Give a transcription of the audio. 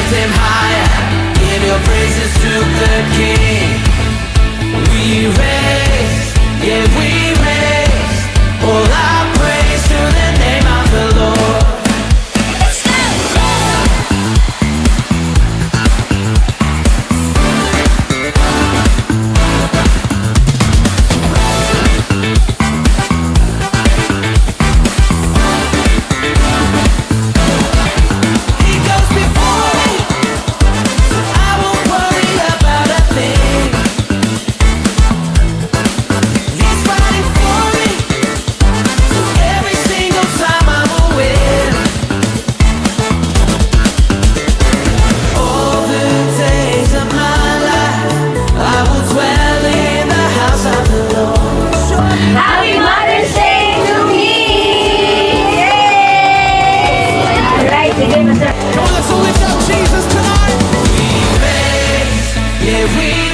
lift him higher, give your praises to the King. We raise, yeah we raise, all our praise to the name of the Lord. Happy Mother's Day to me! Yay! Alright, sige, Mr. Come on, let's all lift up Jesus tonight. We raise, yeah we